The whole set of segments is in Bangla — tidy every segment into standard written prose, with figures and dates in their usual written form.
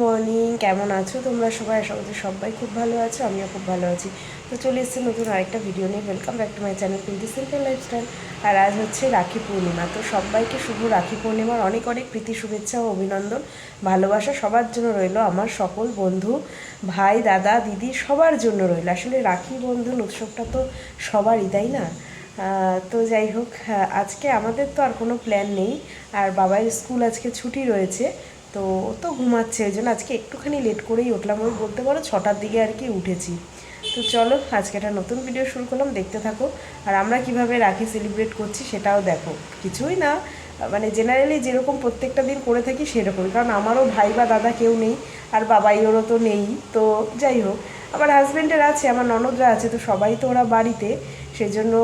মর্নিং, কেমন আছো তোমরা সবাই? আশা করছি সবাই খুব ভালো আছো, আমিও খুব ভালো আছি। তো চলে এসেছি নতুন আরেকটা ভিডিও নিয়ে। Welcome back to my channel Pinti simple lifestyle. আর আজ হচ্ছে রাখি পূর্ণিমা। তো সবাইকে শুভ রাখি পূর্ণিমার অনেক অনেক প্রীতি, শুভেচ্ছা ও অভিনন্দন, ভালোবাসা সবার জন্য রইলো। আমার সকল বন্ধু, ভাই, দাদা, দিদি সবার জন্য রইলো। আসলে রাখি বন্ধন উৎসবটা তো সবারই, তাই না? তো যাই হোক, আজকে আমাদের তো আর কোনো প্ল্যান নেই। আর বাবার স্কুল আজকে ছুটি রয়েছে, তো ও তো ঘুমাচ্ছে, ওই জন্য আজকে একটুখানি লেট করেই উঠলাম। ওই বলতে পারো 6টার দিকে আর কি উঠেছি। তো চলো আজকে একটা নতুন ভিডিও শুরু করলাম, দেখতে থাকো। আর আমরা কিভাবে রাখি সেলিব্রেট করছি সেটাও দেখো। কিছুই না, মানে জেনারেলি যেরকম প্রত্যেকটা দিন করে থাকি সেরকমই, কারণ আমারও ভাই বা দাদা কেউ নেই, আর বাবাইয়েরও তো নেই। তো যাই হোক, আমার হাজব্যান্ডের আছে, আমার ননদরা আছে, তো সবাই তো ওরা বাড়িতে। সেই জন্য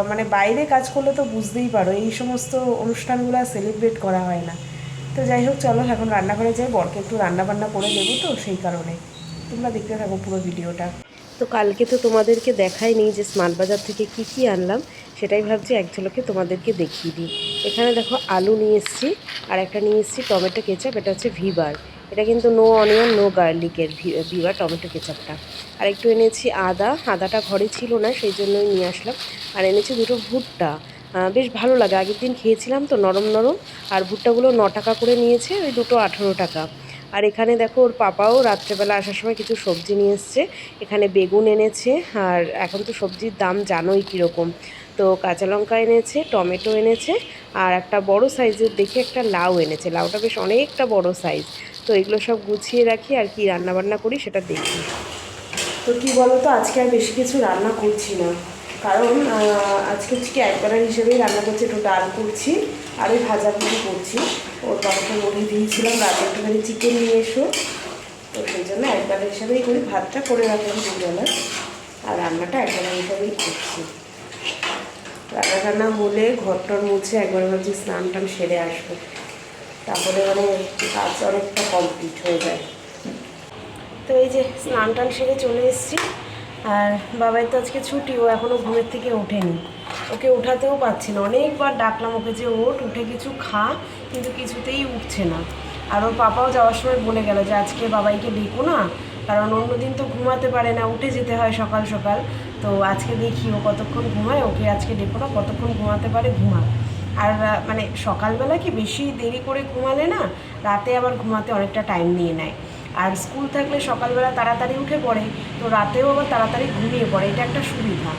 মানে বাইরে কাজ করলে তো বুঝতেই পারো এই সমস্ত অনুষ্ঠানগুলো সেলিব্রেট করা হয় না। তো যাই হোক, চলো এখন রান্নাঘরে যাই, বরকে একটু রান্নাবান্না করে দেবো, তো সেই কারণে তোমরা দেখতে থাকো পুরো ভিডিওটা। তো কালকে তো তোমাদেরকে দেখাইনি যে স্মার্ট বাজার থেকে কি কি আনলাম, সেটাই ভাবছি এক ঝলকে তোমাদেরকে দেখিয়ে দিই। এখানে দেখো আলু নিয়ে এসেছি, আর একটা নিয়ে এসেছি টমেটো কেচাপ, এটা হচ্ছে ভিবার। এটা কিন্তু নো অনিয়ন নো গার্লিকের ভিবার টমেটো কেচাপটা। আর একটু এনেছি আদাটা ঘরে ছিল না, সেই জন্যই নিয়ে আসলাম। আর এনেছি দুটো ভুট্টা, বেশ ভালো লাগে, আগের দিন খেয়েছিলাম তো, নরম নরম। আর ভুট্টাগুলো 9 টাকা করে নিয়েছে, ওই দুটো 18 টাকা। আর এখানে দেখো ওর পাপাও রাত্রেবেলা আসার সময় কিছু সবজি নিয়ে এসছে। এখানে বেগুন এনেছে, আর এখন তো সবজির দাম জানোই কীরকম। তো কাঁচা লঙ্কা এনেছে, টমেটো এনেছে, আর একটা বড় সাইজের দেখে একটা লাউ এনেছে। লাউটা বেশ অনেকটা বড় সাইজ। তো এগুলো সব গুছিয়ে রাখি, আর কি রান্নাবান্না করি সেটা দেখি। তো কী বলো তো, আজকে আর বেশি কিছু রান্না করছি না, কারণ আজকে হচ্ছে কি একবেলার হিসেবেই রান্না করছি। একটু ডাল করছি আর ওই ভাজাভুজি করছি। ওর বাবাকে বলে দিয়েছিলাম রাতে একটুখানি চিকেন নিয়ে এসো, তো সেই জন্য একবেলা হিসেবেই করি। ভাতটা করে রাখলাম দুবেলা, আর রান্নাটা একবেলা হিসেবেই করছি। রান্না হলে ঘরটর মুছে একবার ভাবছি স্নান টান সেরে আসবো, তারপরে মানে কাজ অনেকটা কমপ্লিট হয়ে যায়। তো এই যে স্নান টান সেরে চলে এসেছি। আর বাবাই তো আজকে ছুটি, ও এখনও ঘুমের থেকে ওঠেনি। ওকে উঠাতেও পারছি না, অনেকবার ডাকলাম ওকে যে উঠে কিছু খা, কিন্তু কিছুতেই উঠছে না। আর ওর পাপাও যাওয়ার সময় বলে গেল যে আজকে বাবাইকে ডেকো না, কারণ অন্যদিন তো ঘুমাতে পারে না, উঠে যেতে হয় সকাল সকাল। তো আজকে দেখি ও কতক্ষণ ঘুমায়, ওকে আজকে ডেকো না, কতক্ষণ ঘুমাতে পারে ঘুমা। আর মানে সকালবেলা কি বেশি দেরি করে ঘুমালে না, রাতে আবার ঘুমাতে অনেকটা টাইম নিয়ে নেয়। আর স্কুল থাকলে সকালবেলা তাড়াতাড়ি উঠে পড়ে, তো রাতেও আবার তাড়াতাড়ি ঘুমিয়ে পড়ে, এটা একটা সুবিধা।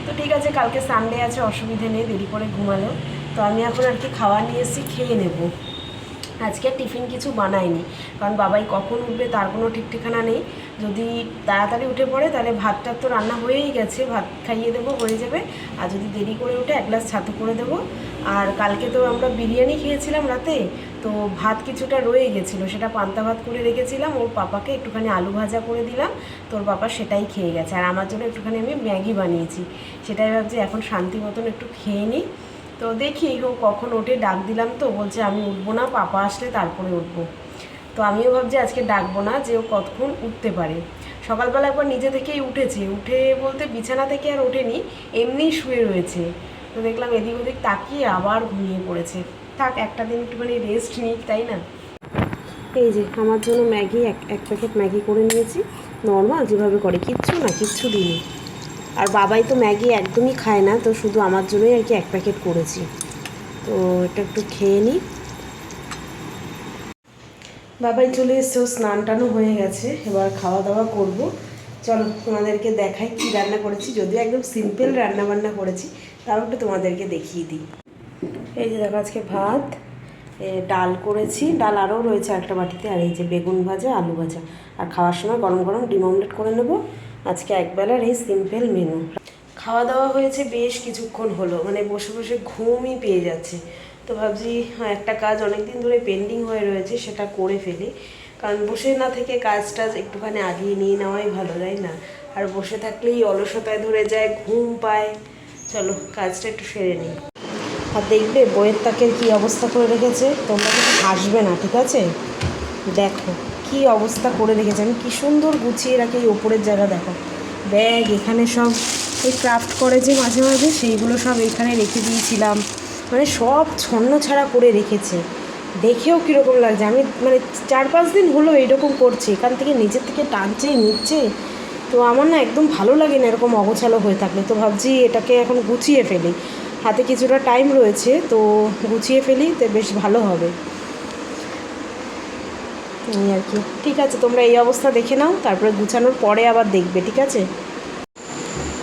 তো ঠিক আছে, কালকে সানডে আছে, অসুবিধে নেই দেরি করে ঘুমালেও। তো আমি এখন আর কি খাওয়া নিয়ে এসেছি, খেয়ে নেব। আজকে টিফিন কিছু বানাইনি, কারণ বাবাই কখন উঠবে তার কোনো ঠিক ঠিকানা নেই। যদি তাড়াতাড়ি উঠে পড়ে তাহলে ভাতটা তো রান্না হয়েই গেছে, ভাত খাইয়ে দেবো, হয়ে যাবে। আর যদি দেরি করে উঠে এক গ্লাস ছাতু করে দেবো। আর কালকে তো আমরা বিরিয়ানি খেয়েছিলাম রাতে, তো ভাত কিছুটা রয়ে গেছিলো, সেটা পান্তা ভাত করে রেখেছিলাম। ওর পাপাকে একটুখানি আলু ভাজা করে দিলাম, তোর পাপা সেটাই খেয়ে গেছে। আর আমার জন্য একটুখানি আমি ম্যাগি বানিয়েছি, সেটাই ভাবছি এখন শান্তি মতন একটু খেয়ে নিই। তো দেখি ও কখন ওঠে, ডাক দিলাম তো বলছে আমি উঠবো না, পাপা আসলে তারপরে উঠবো। তো আমিও ভাবছি আজকে ডাকবো না, যে ও কতক্ষণ উঠতে পারে। সকালবেলা একবার নিজে থেকেই উঠেছে, উঠে বলতে বিছানা থেকে আর ওঠেনি, এমনিই শুয়ে রয়েছে। তো দেখলাম এদিক ওদিক তাকিয়ে আবার ঘুমিয়ে পড়েছে। থাক, একটা দিন একটুখানি রেস্ট নিই, তাই না? এই যে আমার জন্য ম্যাগি, এক প্যাকেট ম্যাগি করে নিয়েছি, নর্মাল যেভাবে করে, কিচ্ছু দিইনি। আর বাবাই তো ম্যাগি একদমই খায় না, তো শুধু আমার জন্যই আর কি এক প্যাকেট করেছি। তো এটা একটু খেয়ে নিই। বাবাই চলে এসছে, স্নান টানও হয়ে গেছে, এবার খাওয়া দাওয়া করব। চলো তোমাদেরকে দেখাই কী রান্না করেছি, যদিও একদম সিম্পল রান্নাবান্না করেছি, তাও একটু তোমাদেরকে দেখিয়ে দিই। এই যে দেখো, আজকে ভাত, ডাল করেছি, ডাল আরও রয়েছে একটা বাটিতে, আর এই যে বেগুন ভাজা, আলু ভাজা। আর খাওয়ার সময় গরম গরম ডিম অমলেট করে নেবো। আজকে একবেলার এই সিম্পল মেনু। খাওয়া দাওয়া হয়েছে বেশ কিছুক্ষণ হলো, মানে বসে বসে ঘুমই পেয়ে যাচ্ছে। তো ভাবছি একটা কাজ অনেক দিন ধরে পেন্ডিং হয়ে রয়েছে, সেটা করে ফেলি। কারণ বসে না থেকে কাজটা একটুখানি আগিয়ে নিয়ে নেওয়াই ভালো, তাই না? আর বসে থাকলেই অলসতায় ধরে যায়, ঘুম পায়। চলো কাজটা একটু সেরে নিই। আর দেখবে বইয়ের তাকের কী অবস্থা করে রেখেছে, তোমরা কিন্তু হাসবে না, ঠিক আছে? দেখো কি অবস্থা করে রেখেছে, আমি কী সুন্দর গুছিয়ে রাখি। এই ওপরের জায়গা দেখো, ব্যাগ এখানে সব ওই ক্রাফট করে যে মাঝে মাঝে, সেইগুলো সব এখানে রেখে দিয়েছিলাম, মানে সব ছন্ন ছাড়া করে রেখেছে। দেখেও কীরকম লাগছে। আমি মানে 4-5 দিন হলো এইরকম করছি, এখান থেকে নিচের থেকে টানছে নিচ্ছে, তো আমার না একদম ভালো লাগে না এরকম অগোছালো হয়ে থাকলে। তো ভাবছি এটাকে এখন গুছিয়ে ফেলি, হাতে কিছুটা টাইম রয়েছে, তো গুছিয়ে ফেলি তো বেশ ভালো হবে এই আর কি। ঠিক আছে, তোমরা এই অবস্থা দেখে নাও, তারপরে গুছানোর পরে আবার দেখবে, ঠিক আছে?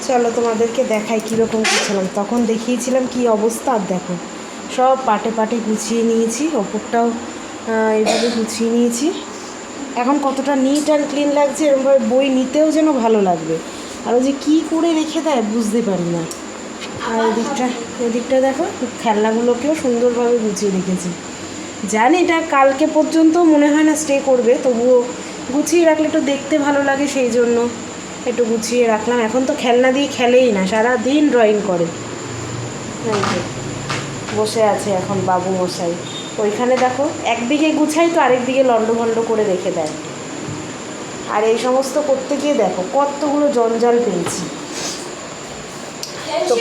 চলো তোমাদেরকে দেখাই কীরকম গুছালাম। তখন দেখিয়েছিলাম কি অবস্থা, আর দেখো সব পাটে পাটে গুছিয়ে নিয়েছি, ওপরটাও এইভাবে গুছিয়ে নিয়েছি। এখন কতটা নিট অ্যান্ড ক্লিন লাগছে, এরকমভাবে বই নিতেও যেন ভালো লাগবে। আর ও যে কী করে রেখে দেয় বুঝতে পারি না। আর এদিকটা দেখো, খেলনাগুলোকেও সুন্দরভাবে গুছিয়ে রেখেছি। জানি এটা কালকে পর্যন্ত মনে হয় না স্টে করবে, তবুও গুছিয়ে রাখলে একটু দেখতে ভালো লাগে, সেই জন্য একটু গুছিয়ে রাখলাম। এখন তো খেলনা দিয়ে খেলেই না, সারা দিন ড্রয়িং করে। বসে আছে এখন বাবু মশাই। ওইখানে দেখো একদিকে গুছাই তো আরেকদিকে লন্ডভন্ড করে রেখে দেয়। আর এই সমস্ত করতে গিয়ে দেখো কতগুলো জঞ্জাল পেয়েছি। তো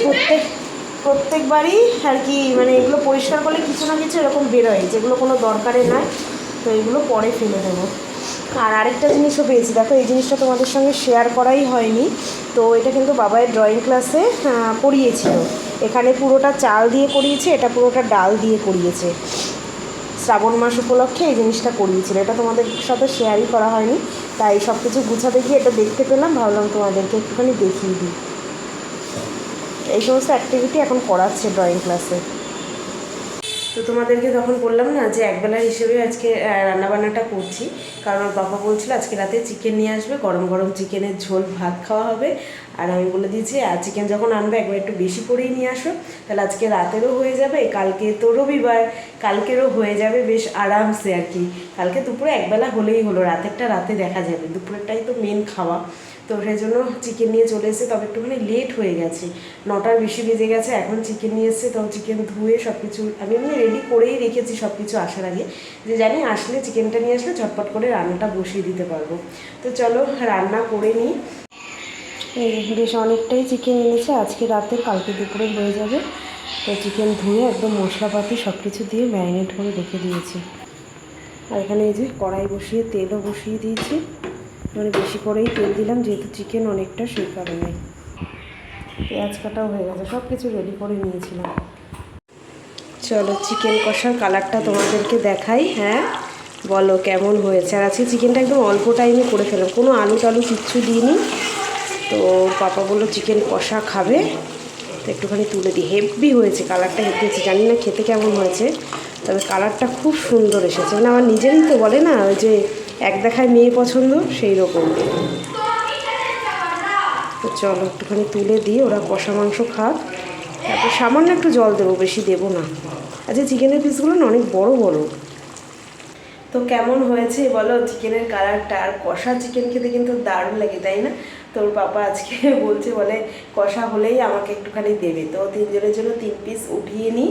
প্রত্যেকবারই আর কি, মানে এগুলো পরিষ্কার করলে কিছু না কিছু এরকম বেরোয়, যেগুলো কোনো দরকারে নয়, তো এগুলো পরে ফেলে দেবো। আর আরেকটা জিনিসও পেয়েছি, দেখো এই জিনিসটা তোমাদের সঙ্গে শেয়ার করাই হয়নি। তো এটা কিন্তু বাবাই ড্রয়িং ক্লাসে করিয়েছিল। এখানে পুরোটা চাল দিয়ে করিয়েছে, এটা পুরোটা ডাল দিয়ে করিয়েছে। শ্রাবণ মাস উপলক্ষে এই জিনিসটা করিয়েছিল, এটা তোমাদের সাথে শেয়ারই করা হয়নি। তাই সব কিছু গুছাতে গিয়ে এটা দেখতে পেলাম, ভাবলাম তোমাদেরকে একটুখানি দেখিয়ে দিই। এই সমস্ত অ্যাক্টিভিটি এখন করাচ্ছে ড্রয়িং ক্লাসে। তো তোমাদেরকে তখন বললাম না যে একবেলার হিসেবে আজকে রান্নাবান্নাটা করছি, কারণ ওর বাবা বলছিল আজকে রাতে চিকেন নিয়ে আসবে, গরম গরম চিকেনের ঝোল ভাত খাওয়া হবে। আর আমি বলে দিয়েছি আর চিকেন যখন আনবে একবার একটু বেশি করেই নিয়ে আসো, তাহলে আজকে রাতেরও হয়ে যাবে, কালকে তো রবিবার, কালকেরও হয়ে যাবে বেশ আরামসে আর কি। কালকে দুপুরে একবেলা হলেই হলো, রাতেরটা রাতে দেখা যাবে, দুপুরেরটাই তো মেন খাওয়া। তো সেই জন্য চিকেন নিয়ে চলে এসেছে, তবে একটুখানি লেট হয়ে গেছে, 9টার বেশি বেজে গেছে। এখন চিকেন নিয়ে এসেছে, তো চিকেন ধুয়ে সব কিছু আমি এমনি রেডি করেই রেখেছি সব কিছু আসার আগে, যে জানি আসলে চিকেনটা নিয়ে আসলে ঝটপট করে রান্নাটা বসিয়ে দিতে পারবো। তো চলো রান্না করে নিই। বেশ অনেকটাই চিকেন এনেছে, আজকে রাতের কালকে দুপুরে হয়ে যাবে। তো চিকেন ধুয়ে একদম মশলাপাতি সব কিছু দিয়ে ম্যারিনেট করে রেখে দিয়েছি। আর এখানে এই যে কড়াই বসিয়ে তেলও বসিয়ে দিয়েছি, মানে বেশি করেই তেল দিলাম যেহেতু চিকেন অনেকটা, সেই কারণে। পেঁয়াজ কাটাও হয়ে গেছে, সব কিছু রেডি করে নিয়েছিলাম। চলো চিকেন কষার কালারটা তোমাদেরকে দেখাই। হ্যাঁ বলো কেমন হয়েছে। আর আজকে চিকেনটা একদম অল্প টাইমে করে ফেলাম, কোনো আলু টালু কিচ্ছু দিইনি। তো পাপা বললো চিকেন কষা খাবে, তো একটুখানি তুলে দিই। হেভি হয়েছে, কালারটা হেভি হয়েছে, জানি না খেতে কেমন হয়েছে, তবে কালারটা খুব সুন্দর এসেছে। মানে আমার নিজেরই তো বলে না ওই যে এক দেখায় মেয়ে পছন্দ, সেই রকম। তো চলো একটুখানি তুলে দিই, ওরা কষা মাংস খাক, তারপর সামান্য একটু জল দেবো, বেশি দেবো না। আচ্ছা চিকেনের পিসগুলো না অনেক বড় বড়। তো কেমন হয়েছে বলো চিকেনের কালারটা? আর কষা চিকেন খেতে কিন্তু দারুণ লাগে, তাই না? তোর পাপা আজকে বলছে, বলে কষা হলেই আমাকে একটুখানি দেবে। তো 3 জনের জন্য 3 পিস উঠিয়ে নিই।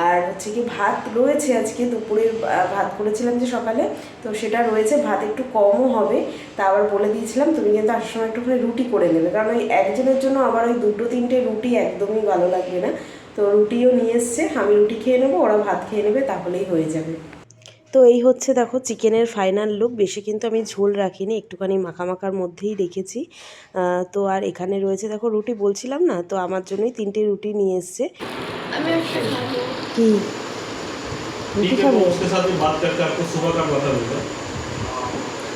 আর হচ্ছে কি ভাত রয়েছে, আজকে দুপুরের ভাত করেছিলাম যে সকালে, তো সেটা রয়েছে, ভাত একটু কমও হবে। তা আবার বলে দিয়েছিলাম তুমি কিন্তু আসার সময় একটুখানি রুটি করে নেবে, কারণ ওই একজনের জন্য আবার ওই 2-3টে রুটি একদমই ভালো লাগবে না। তো রুটিও নিয়ে এসছে, আমি রুটি খেয়ে নেবো, ওরা ভাত খেয়ে নেবে, তাহলেই হয়ে যাবে। তো এই হচ্ছে দেখো চিকেনের ফাইনাল লুক। বেশি কিন্তু আমি ঝোল রাখিনি, একটুখানি মাখামাখার মধ্যেই রেখেছি। তো আর এখানে রয়েছে দেখো রুটি, বলছিলাম না, তো আমার জন্যই 3টে রুটি নিয়ে এসছে। কি রুটি খাবো?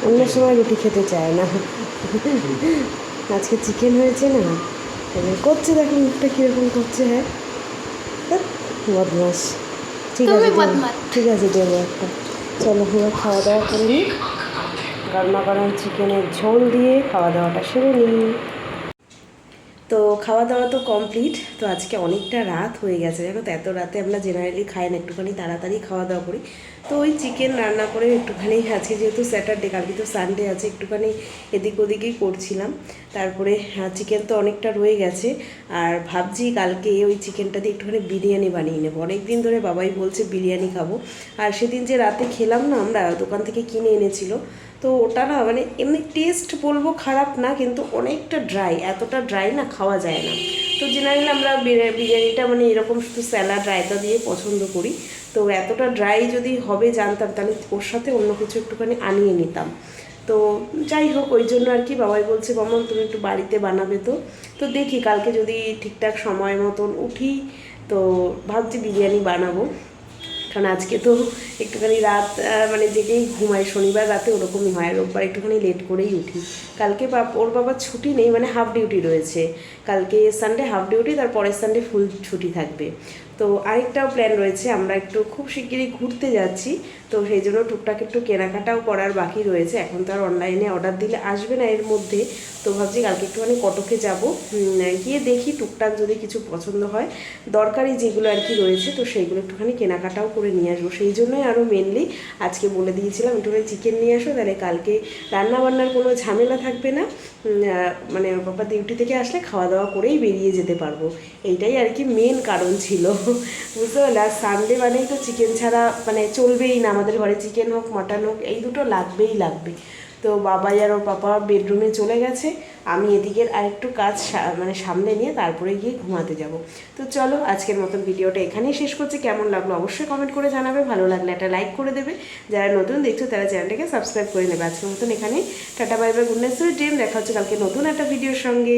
অন্য সময় রুটি খেতে চায় না, আজকে চিকেন হয়েছে না, করছে দেখো মুখটা কীরকম করছে। হ্যাঁ বদমাস। ঠিক আছে ঠিক আছে দেবো একটা। চলো এবার খাওয়া দাওয়া করে নিই, গরমা গরম চিকেনের ঝোল দিয়ে খাওয়া দাওয়াটা সেরে নিই। তো খাওয়া দাওয়া তো কমপ্লিট। তো আজকে অনেকটা রাত হয়ে গেছে, দেখো তো এত রাতে আমরা জেনারেলি খাই না, একটুখানি তাড়াতাড়ি খাওয়া দাওয়া করি। তো ওই চিকেন রান্না করে একটুখানি, আজকে যেহেতু স্যাটারডে, কালকে তো সানডে আছে, একটুখানি এদিক ওদিকেই করছিলাম। তারপরে চিকেন তো অনেকটা রয়ে গেছে, আর ভাবছি কালকে ওই চিকেনটা দিয়ে একটুখানি বিরিয়ানি বানিয়ে নেবো। অনেক দিন ধরে বাবাই বলছে বিরিয়ানি খাবো। আর সেদিন যে রাতে খেলাম না, আমরা দোকান থেকে কিনে এনেছিল, তো ওটা না মানে এমনি টেস্ট বলবো খারাপ না, কিন্তু অনেকটা ড্রাই, এতটা ড্রাই না খাওয়া যায় না। তো জেনারেলি আমরা বিরিয়ানিটা মানে এরকম শুধু স্যালাড রায়তা দিয়ে পছন্দ করি। তো এতটা ড্রাই যদি হবে জানতাম তাহলে ওর সাথে অন্য কিছু একটুখানি আনিয়ে নিতাম। তো যাই হোক, ওই জন্য আর কি বাবাই বলছে মাম্মা তুমি একটু বাড়িতে বানাবে। তো দেখি কালকে যদি ঠিকঠাক সময় মতন উঠি তো ভাবছি বিরিয়ানি বানাবো। কারণ আজকে তো একটুখানি রাত মানে জেগেই ঘুমাই, শনিবার রাতে ওরকমই হয়, রোববার একটুখানি লেট করেই উঠি। কালকে ওর বাবার ছুটি নেই, মানে হাফ ডিউটি রয়েছে। কালকে সানডে হাফ ডিউটি, তার পরের সানডে ফুল ছুটি থাকবে। তো আরেকটাও প্ল্যান রয়েছে, আমরা একটু খুব শিগগিরই ঘুরতে যাচ্ছি। তো সেই জন্য টুকটাক একটু কেনাকাটাও করার বাকি রয়েছে। এখন তো আর অনলাইনে অর্ডার দিলে আসবে না এর মধ্যে। তো ভাবছি কালকে একটুখানি কটকে যাব, গিয়ে দেখি টুকটাক যদি কিছু পছন্দ হয়, দরকারি যেগুলো আর কি রয়েছে তো সেইগুলো একটুখানি কেনাকাটাও করে নিয়ে আসবো। সেই জন্যই আরও মেনলি আজকে বলে দিয়েছিলাম একটুখানি চিকেন নিয়ে আসো, তাহলে কালকে রান্নাবান্নার কোনো ঝামেলা থাকবে না। মানে ওর বাবা ডিউটি থেকে আসলে খাওয়া দাওয়া করেই বেরিয়ে যেতে পারবো। এইটাই আর কি মেন কারণ ছিল, বুঝতে পারলে। আর সানডে মানেই তো চিকেন ছাড়া মানে চলবেই না আমাদের ঘরে, চিকেন হোক মাটন হোক এই দুটো লাগবেই লাগবে। তো বাবাই আর ওর পাপা বেডরুমে চলে গেছে, আমি এদিকের আরেকটু কাজ মানে সামলে নিয়ে তারপরে গিয়ে ঘুমাতে যাব। তো চলো আজকের মতন ভিডিওটা এখানেই শেষ করছি। কেমন লাগলো অবশ্যই কমেন্ট করে জানাবে, ভালো লাগলে একটা লাইক করে দেবে, যারা নতুন দেখছো তারা চ্যানেলটাকে সাবস্ক্রাইব করে নেবে। আজকের মতন এখানে tata bye bye, good night, sweet dream. দেখা হচ্ছে কালকে নতুন একটা ভিডিওর সঙ্গে।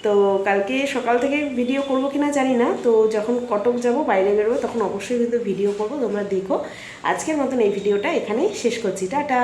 তো কালকে সকাল থেকে ভিডিও করবো কিনা জানি না, তো যখন কটক যাব বাইরে বেরোবো তখন অবশ্যই কিন্তু ভিডিও করবো, তোমরা দেখো। আজকের মতন এই ভিডিওটা এখানেই শেষ করছি, টাটা।